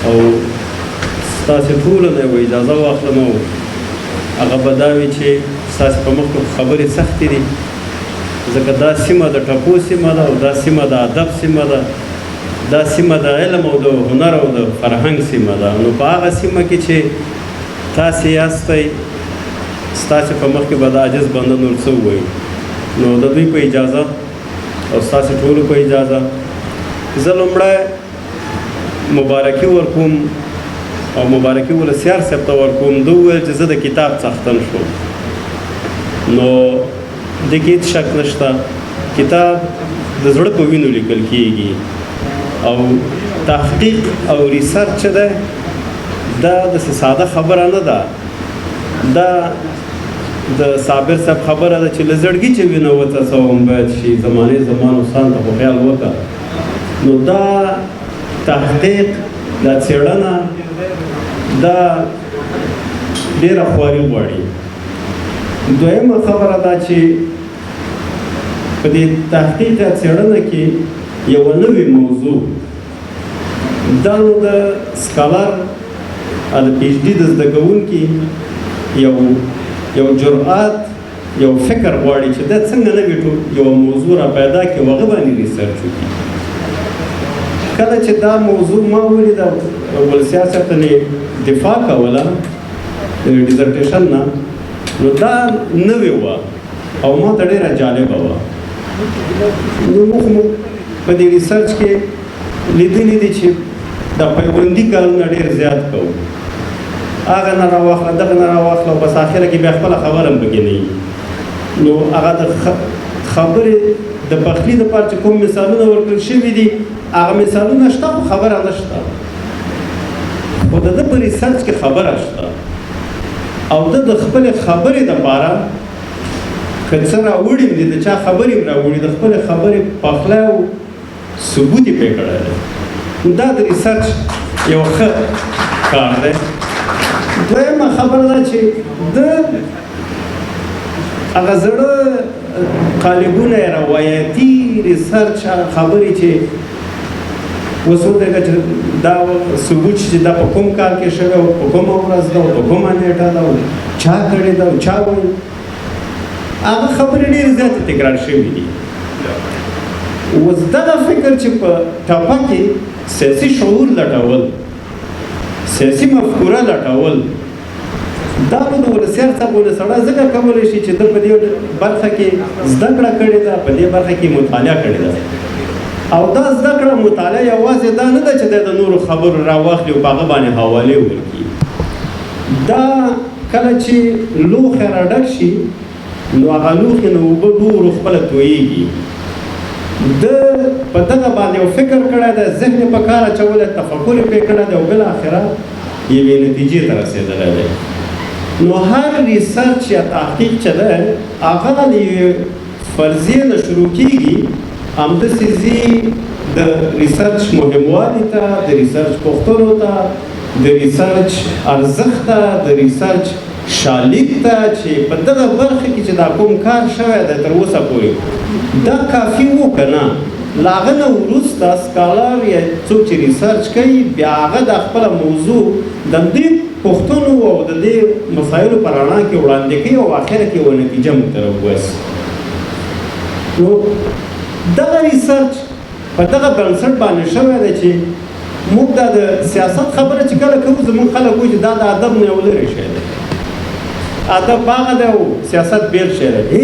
او ستاسې ټولو نه یوه اجازه واخلم او هغه به دا وي چې ستاسې په مخ کې خبرې سختې دي ځکه دا سیمه د ټپو سیمه ده او دا سیمه د ادب سیمه ده دا سیمه د علم او د هنر او د فرهنګ سیمه ده نو په هغه سیمه کې چې تاسې یاستئ ستاسې په مخ کې به د عاجز بنده نور څه ووایي نو د دوی په اجازه او ستاسې ټولو په اجازه زه لومړی مبارکي ورکوم او مبارکي ولسیار صاحب ته ورکوم ده وویل چې زه د کتاب څښتن شوم نو دې کې هېڅ شک نشته کتاب د زړه په وینو لیکل کېږي او تحقیق او ریسرچ چې دی دا داسې ساده خبره نه ده دا د صابر صاحب خبره ده چې له زړګي چې وینه وڅڅوم باید شي زمانې زمان استان ته خو خیال وکړه نو دا تحقیق دا څېړنه دا ډېره خواري غواړي دویمه خبره دا چې په دې تحقیق یا څېړنه کې یوه نوې موضوع دا نو د سکالر د پی ایچ ډي د زده کوونکي یو جرأت یو فکر غواړي چې دا څنګه نوې یوه موضوع را پیدا کړي او هغه باندې ریسرچ وکړي کله چې دا موضوع ما ولیده ولسیار صاحب ته دفاع کوله د ډیزرټیشن نه نو دا نوې وه او ما ته ډېره جالبه وه نو موږ په دې ریسرچ کې لیدلي دي چې دا پیوندي کارونه ډېر زیات کوو هغه نه راواخله دغه نه راواخله او بس آخره کې بیا خپله خبره هم پکې نه وي نو هغه د خبرې د پخلي دپاره چې کوم مثالونه ورکړل شوي دي هغه مثالونه شته خو خبره نشته خو د ده په ریسرچ کې خبره شته او ده د خپلې خبرې دپاره که څه راوړي هم دي د چا خبرې هم راوړي د خپلې خبرې پخلی او ثبوت یې پرې کړی دی دا د ریسرچ یو ښه کار دی دویمه خبره ده چې ده هغه زړه قالبونه روایتي ریسرچ خبرې چې اوس ودرېږه چې دا ثبوت چې دا په کوم کال کې شوی او په کومه ورځ ده او په کومه نیټه ده او چا کړې ده او چا وایي هغه خبرې ډېرې زیاتې تکرار شوي دي اوس دغه فکر چې په ټپه کې سیاسي شعور لټول سیاسي مفکوره لټول دا به د ولسیار صاحب ولسړی ځکه کولی شي چې ده په دې برخه کې زده کړه کړې ده په دې برخه کې مطالعه کړې ده او دا زده کړه مطالعه یوازې دا نه ده چې دی د نورو خبرو راواخلي او په هغه باندې حوالې ورکړي دا کله چې لوښی راډک شي نو هغه لوښي نه اوبه ورو خپله تویېږي ده په دغه باندې یو فکر کړی دی ذهن یې په کار اچولی تفکر یې پرې کړی دی او بالاخره یوې نتیجې ته رسېدلی دی نو هر ریسرچ یا تحقیق چې دی هغه د یوې فرضیې نه شروع کېږي همداسې ځي د ریسرچ مهموالي ته د ریسرچ پوښتنو ته د ریسرچ ارزښت ته د ریسرچ شالید ته چې په دغه برخه کې چې دا کوم کار شوی دی تر اوسه پورې دا کافي و که نه له هغه نه وروسته سکالر یا څوک چې ریسرچ کوي بیا هغه د خپله موضوع د دې پوښتنو او د دې مسایلو په رڼا کې وړاندې کوي او اخره کې یوه نتیجه موږ ته راوباسي نو دغه ریسرچ په دغه بنسټ باندې شوی دی چې موږ دا د سیاست خبره چې کله کوو زموږ خلک وایي چې دا د ادب نه یو لرې شی دی ادب هغه دی او سیاست بېل شی دی